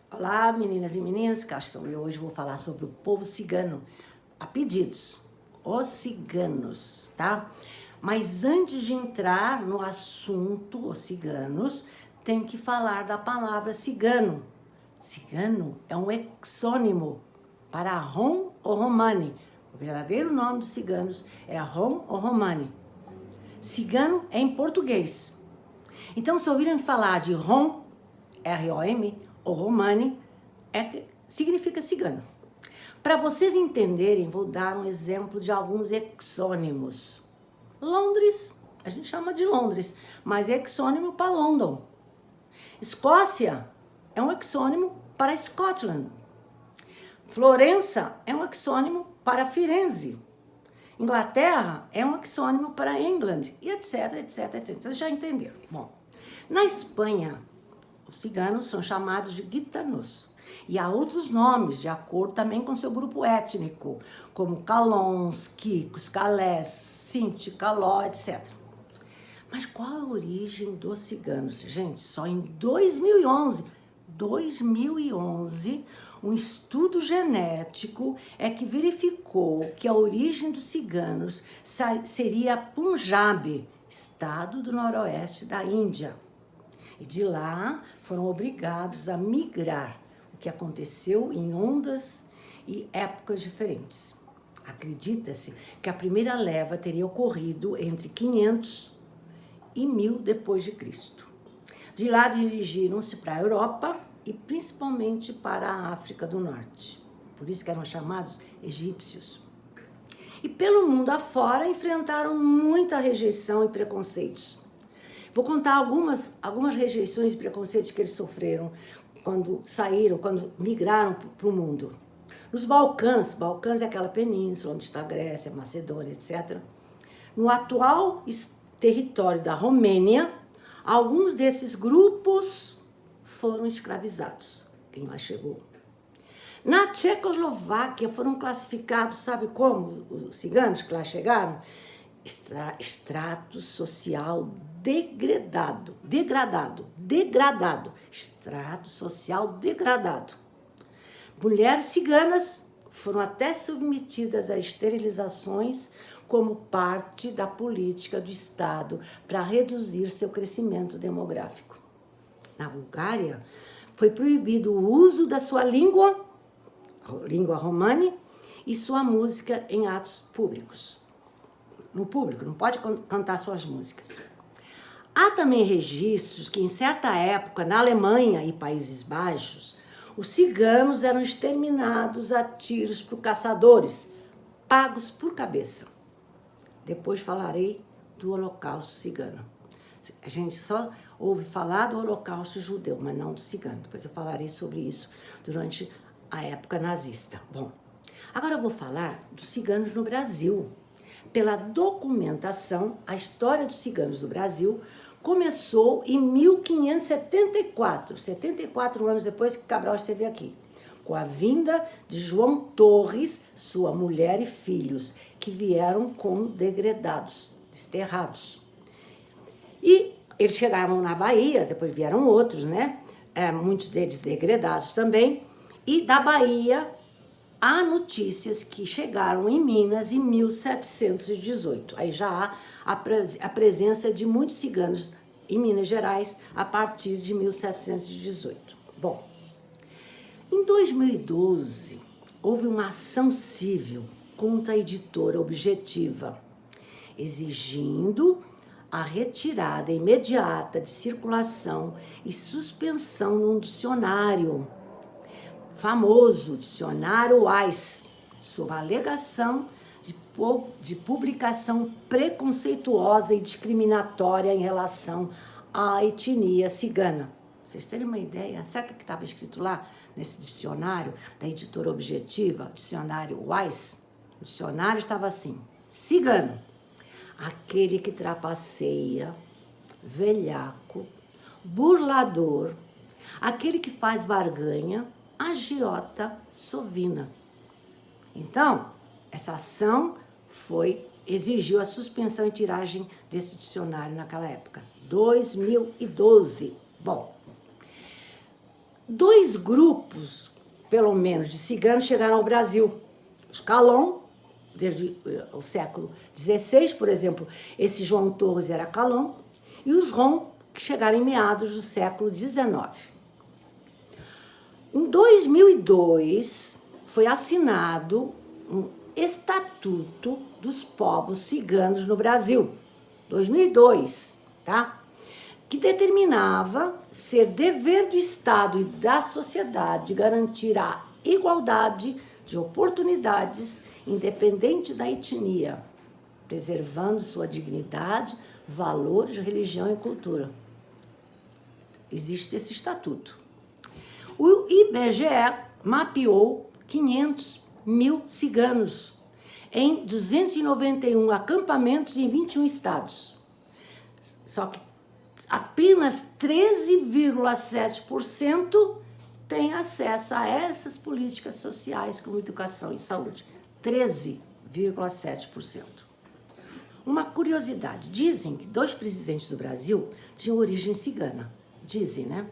Olá, meninas e meninos, cá estou eu. Hoje vou falar sobre o povo cigano, a pedidos, os ciganos, tá? Mas antes de entrar no assunto, os ciganos, tem que falar da palavra cigano. Cigano é um exônimo para Rom ou Romani. O verdadeiro nome dos ciganos é Rom ou Romani. Cigano é em português. Então, se ouvirem falar de Rom, R-O-M, ou Romani, significa cigano. Para vocês entenderem, vou dar um exemplo de alguns exônimos. Londres, a gente chama de Londres, mas é exônimo para London. Escócia é um exônimo para Scotland. Florença é um exônimo para Firenze. Inglaterra é um exônimo para England, e etc, etc, etc. Vocês já entenderam. Bom, na Espanha, os ciganos são chamados de gitanos. E há outros nomes, de acordo também com seu grupo étnico, como calons, quicos, calés, sinti, caló, etc. Mas qual a origem dos ciganos? Gente, só em 2011, um estudo genético é que verificou que a origem dos ciganos seria Punjab, estado do noroeste da Índia. E de lá foram obrigados a migrar, o que aconteceu em ondas e épocas diferentes. Acredita-se que a primeira leva teria ocorrido entre 500 e 1000 depois de Cristo. De lá dirigiram-se para a Europa e principalmente para a África do Norte. Por isso que eram chamados egípcios. E pelo mundo afora enfrentaram muita rejeição e preconceitos. Vou contar algumas rejeições e preconceitos que eles sofreram quando saíram, quando migraram para o mundo. Nos Balcãs é aquela península onde está a Grécia, Macedônia, etc. No atual território da Romênia, alguns desses grupos foram escravizados. Quem lá chegou? Na Tchecoslováquia foram classificados, sabe como os ciganos que lá chegaram? Extrato social degradado, extrato social degradado. Mulheres ciganas foram até submetidas a esterilizações como parte da política do Estado para reduzir seu crescimento demográfico. Na Bulgária, foi proibido o uso da sua língua romani, e sua música em atos públicos. No público, não pode cantar suas músicas. Há também registros que, em certa época, na Alemanha e Países Baixos, os ciganos eram exterminados a tiros por caçadores, pagos por cabeça. Depois falarei do Holocausto cigano. A gente só ouve falar do Holocausto judeu, mas não do cigano. Depois eu falarei sobre isso durante a época nazista. Bom, agora eu vou falar dos ciganos no Brasil. Pela documentação, a história dos ciganos do Brasil começou em 1574, 74 anos depois que Cabral esteve aqui, com a vinda de João Torres, sua mulher e filhos, que vieram como degredados, desterrados. E eles chegaram na Bahia, depois vieram outros, né? Muitos deles degredados também, e da Bahia há notícias que chegaram em Minas em 1718. Aí já há a presença de muitos ciganos em Minas Gerais a partir de 1718. Bom, em 2012, houve uma ação civil contra a editora Objetiva, exigindo a retirada imediata de circulação e suspensão de um dicionário, famoso dicionário Wise, sob a alegação de publicação preconceituosa e discriminatória em relação à etnia cigana. Vocês terem uma ideia? Sabe o que estava escrito lá nesse dicionário da editora Objetiva, dicionário Wise? O dicionário estava assim: cigano, aquele que trapaceia, velhaco, burlador, aquele que faz barganha, agiota, sovina. Então, essa ação exigiu a suspensão e tiragem desse dicionário naquela época, 2012. Bom, 2 grupos, pelo menos, de ciganos chegaram ao Brasil. Os Calon, desde o século XVI, por exemplo, esse João Torres era Calon, e os Rom, que chegaram em meados do século XIX. Em 2002, foi assinado um Estatuto dos Povos Ciganos no Brasil, 2002, tá? Que determinava ser dever do Estado e da sociedade garantir a igualdade de oportunidades independente da etnia, preservando sua dignidade, valores, religião e cultura. Existe esse estatuto. O IBGE mapeou 500 mil ciganos em 291 acampamentos em 21 estados. Só que apenas 13,7% têm acesso a essas políticas sociais como educação e saúde. 13,7%. Uma curiosidade, dizem que 2 presidentes do Brasil tinham origem cigana. Dizem, né?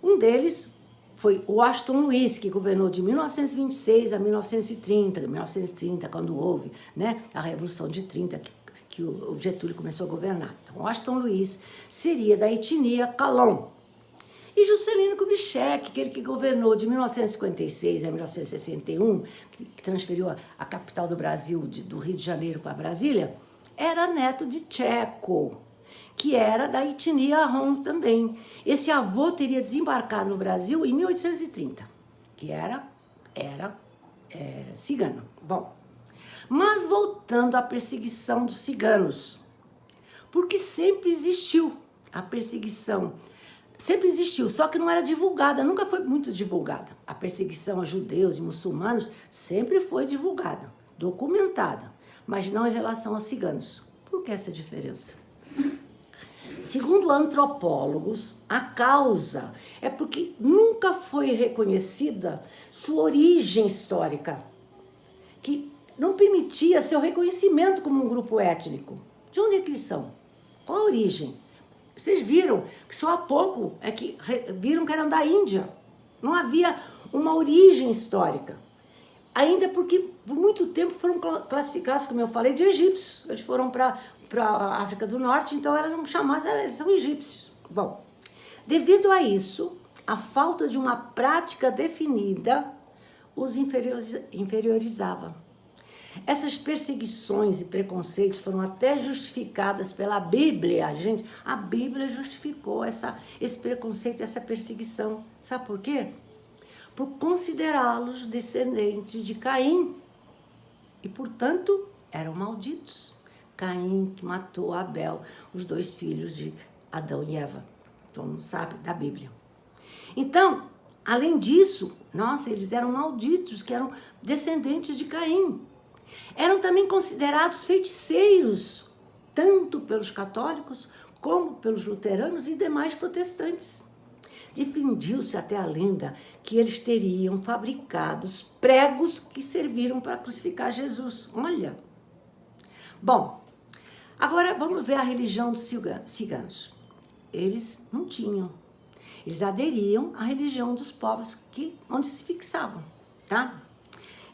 Um deles foi Washington Luiz, que governou de 1926 a 1930, quando houve, né, a Revolução de 30, que o Getúlio começou a governar. Então, Washington Luiz seria da etnia Calon. E Juscelino Kubitschek, aquele que governou de 1956 a 1961, que transferiu a capital do Brasil, do Rio de Janeiro para Brasília, era neto de Tcheco, que era da etnia Rom também. Esse avô teria desembarcado no Brasil em 1830, que era cigano. Bom, mas voltando à perseguição dos ciganos, porque sempre existiu a perseguição, sempre existiu, só que não era divulgada, nunca foi muito divulgada. A perseguição a judeus e muçulmanos sempre foi divulgada, documentada, mas não em relação aos ciganos. Por que essa diferença? Segundo antropólogos, a causa é porque nunca foi reconhecida sua origem histórica, que não permitia seu reconhecimento como um grupo étnico. De onde é que eles são? Qual a origem? Vocês viram que só há pouco é que viram que eram da Índia. Não havia uma origem histórica. Ainda porque por muito tempo foram classificados, como eu falei, de egípcios. Eles foram para a África do Norte, então eram chamados, eles são egípcios. Bom, devido a isso, a falta de uma prática definida os inferiorizava. Essas perseguições e preconceitos foram até justificadas pela Bíblia, gente. A Bíblia justificou esse preconceito, essa perseguição. Sabe por quê? Por considerá-los descendentes de Caim. E, portanto, eram malditos. Caim que matou Abel, os 2 filhos de Adão e Eva. Todo mundo sabe da Bíblia. Então, além disso, nossa, eles eram malditos, que eram descendentes de Caim. Eram também considerados feiticeiros, tanto pelos católicos como pelos luteranos e demais protestantes. Difundiu-se até a lenda que eles teriam fabricado pregos que serviram para crucificar Jesus. Olha! Bom, agora vamos ver a religião dos ciganos. Eles não tinham. Eles aderiam à religião dos povos onde se fixavam, tá?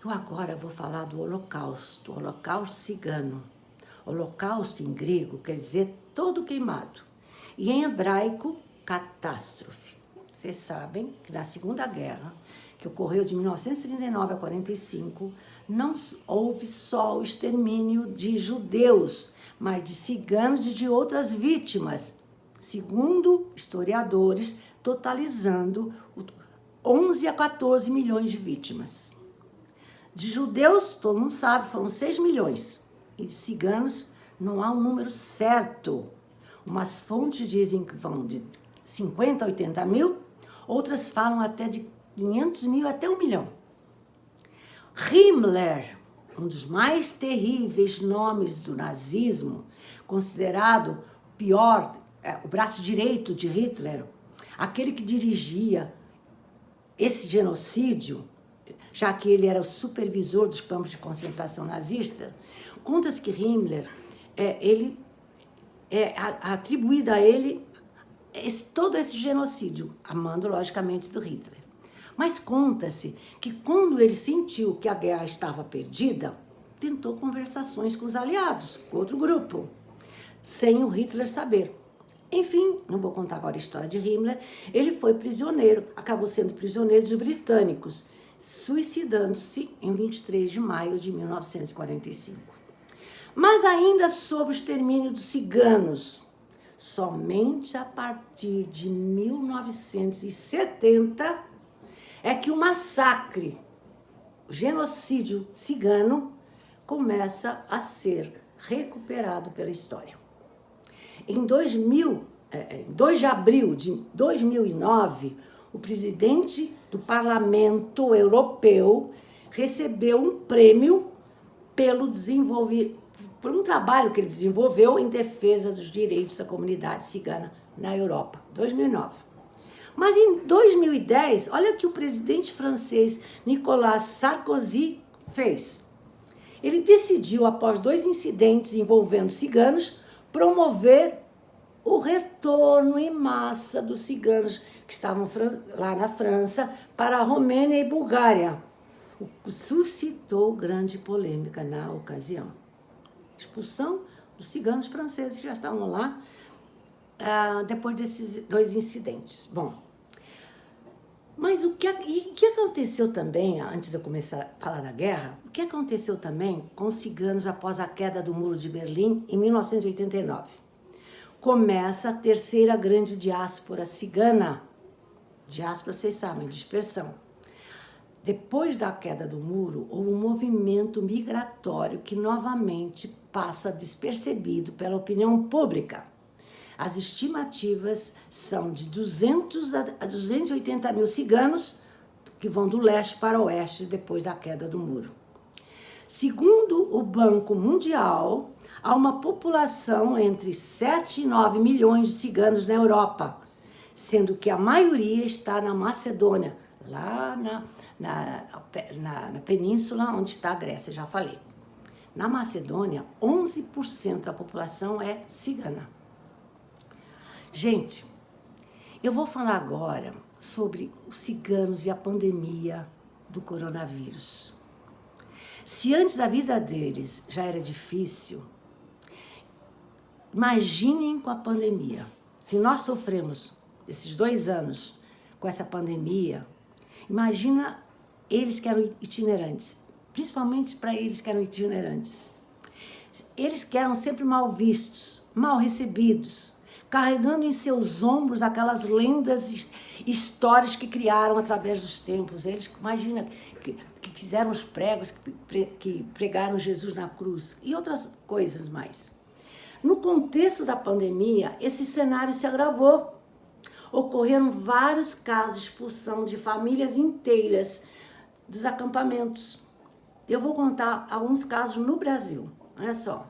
Eu agora vou falar do Holocausto, o Holocausto cigano. Holocausto em grego quer dizer todo queimado. E em hebraico, catástrofe. Vocês sabem que na Segunda Guerra, que ocorreu de 1939 a 1945, não houve só o extermínio de judeus, mas de ciganos e de outras vítimas, segundo historiadores, totalizando 11 a 14 milhões de vítimas. De judeus, todo mundo sabe, foram 6 milhões. E de ciganos, não há um número certo. Umas fontes dizem que vão de 50 a 80 mil, outras falam até de 500 mil até 1 milhão. Himmler, um dos mais terríveis nomes do nazismo, considerado pior, o braço direito de Hitler, aquele que dirigia esse genocídio, já que ele era o supervisor dos campos de concentração nazista, conta-se que Himmler, atribuída a ele todo esse genocídio, amando logicamente do Hitler. Mas conta-se que quando ele sentiu que a guerra estava perdida, tentou conversações com os aliados, com outro grupo, sem o Hitler saber. Enfim, não vou contar agora a história de Himmler, ele foi prisioneiro, acabou sendo prisioneiro dos britânicos, suicidando-se em 23 de maio de 1945. Mas ainda sobre o extermínio dos ciganos, somente a partir de 1970 é que o massacre, o genocídio cigano, começa a ser recuperado pela história. Em 2 de abril de 2009, o presidente do Parlamento Europeu recebeu um prêmio por um trabalho que ele desenvolveu em defesa dos direitos da comunidade cigana na Europa, 2009. Mas em 2010, olha o que o presidente francês Nicolas Sarkozy fez. Ele decidiu, após 2 incidentes envolvendo ciganos, promover o retorno em massa dos ciganos que estavam lá na França para a Romênia e Bulgária. Suscitou grande polêmica na ocasião. Expulsão dos ciganos franceses que já estavam lá depois desses 2 incidentes. Bom, mas o que aconteceu também, antes de eu começar a falar da guerra, o que aconteceu também com os ciganos após a queda do Muro de Berlim em 1989? Começa a terceira grande diáspora cigana. Diáspora, vocês sabem, dispersão. Depois da queda do muro, houve um movimento migratório que novamente passa despercebido pela opinião pública. As estimativas são de 200 a 280 mil ciganos que vão do leste para o oeste depois da queda do muro. Segundo o Banco Mundial, há uma população entre 7 e 9 milhões de ciganos na Europa, sendo que a maioria está na Macedônia, lá na península onde está a Grécia, já falei. Na Macedônia, 11% da população é cigana. Gente, eu vou falar agora sobre os ciganos e a pandemia do coronavírus. Se antes a vida deles já era difícil, imaginem com a pandemia. Se nós sofremos esses 2 anos com essa pandemia, imagina eles que eram itinerantes, principalmente para eles que eram itinerantes. Eles que eram sempre mal vistos, mal recebidos, carregando em seus ombros aquelas lendas, histórias que criaram através dos tempos. Eles, imagina, que fizeram os pregos, que pregaram Jesus na cruz e outras coisas mais. No contexto da pandemia, esse cenário se agravou. Ocorreram vários casos de expulsão de famílias inteiras dos acampamentos. Eu vou contar alguns casos no Brasil, olha só.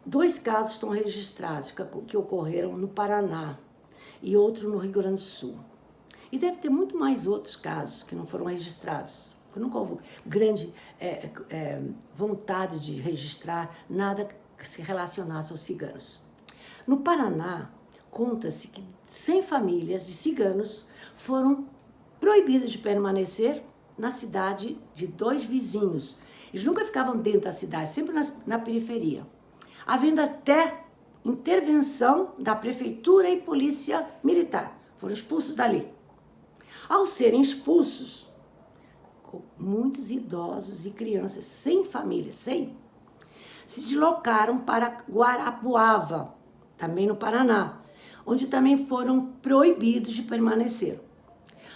2 casos estão registrados que ocorreram no Paraná e outro no Rio Grande do Sul. E deve ter muito mais outros casos que não foram registrados. Eu nunca houve grande vontade de registrar nada que se relacionasse aos ciganos. No Paraná, conta-se que 100 famílias de ciganos foram proibidas de permanecer na cidade de 2 vizinhos. Eles nunca ficavam dentro da cidade, sempre na periferia. Havendo até intervenção da prefeitura e polícia militar. Foram expulsos dali. Ao serem expulsos, muitos idosos e crianças, 100 famílias, 100, se deslocaram para Guarapuava, também no Paraná, onde também foram proibidos de permanecer.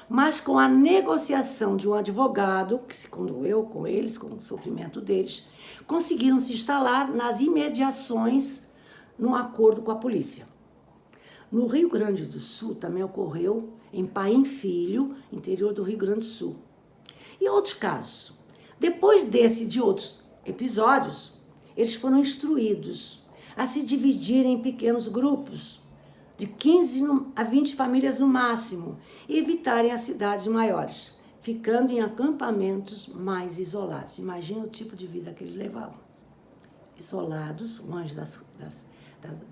Mas com a negociação de um advogado, que se condoeu com eles, com o sofrimento deles, conseguiram se instalar nas imediações num acordo com a polícia. No Rio Grande do Sul também ocorreu em Paim Filho, interior do Rio Grande do Sul. E outros casos. Depois desse e de outros episódios, eles foram instruídos a se dividirem em pequenos grupos, de 15 a 20 famílias no máximo, e evitarem as cidades maiores, ficando em acampamentos mais isolados. Imagina o tipo de vida que eles levavam. Isolados, longe das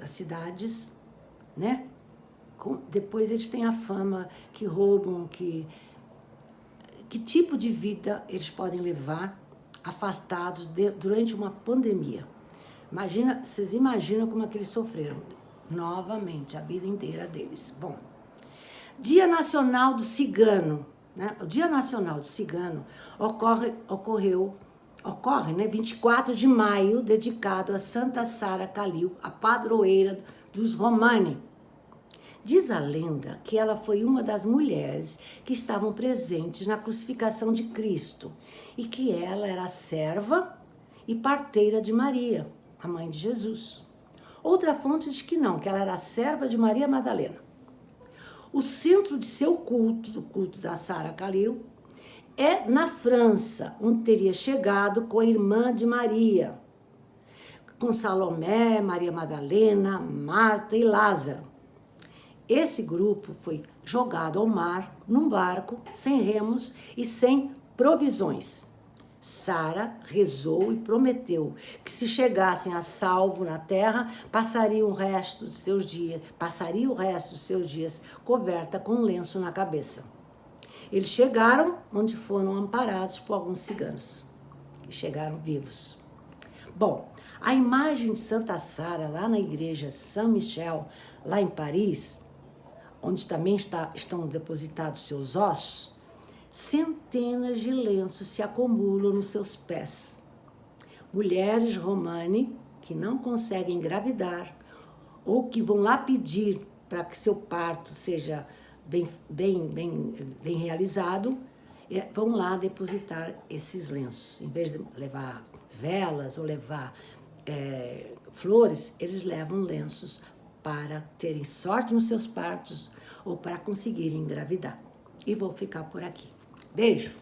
cidades, né? depois eles têm a fama que roubam, que tipo de vida eles podem levar afastados durante uma pandemia. Vocês imaginam como é que eles sofreram novamente a vida inteira deles. Bom, Dia Nacional do Cigano, né? O Dia Nacional do Cigano ocorre, né, 24 de maio, dedicado a Santa Sara Calil, a padroeira dos Romani. Diz a lenda que ela foi uma das mulheres que estavam presentes na crucificação de Cristo e que ela era serva e parteira de Maria, a mãe de Jesus. Outra fonte diz que não, que ela era serva de Maria Madalena. O centro de seu culto, do culto da Sara Calil, é na França, onde teria chegado com a irmã de Maria, com Salomé, Maria Madalena, Marta e Lázaro. Esse grupo foi jogado ao mar, num barco, sem remos e sem provisões. Sara rezou e prometeu que se chegassem a salvo na terra, passaria o resto dos seus dias coberta com um lenço na cabeça. Eles chegaram onde foram amparados por alguns ciganos, que chegaram vivos. Bom, a imagem de Santa Sara, lá na igreja Saint-Michel, lá em Paris, onde também estão depositados seus ossos, centenas de lenços se acumulam nos seus pés. Mulheres romani que não conseguem engravidar ou que vão lá pedir para que seu parto seja bem realizado, vão lá depositar esses lenços. Em vez de levar velas ou levar flores, eles levam lenços para terem sorte nos seus partos ou para conseguirem engravidar. E vou ficar por aqui. Beijo!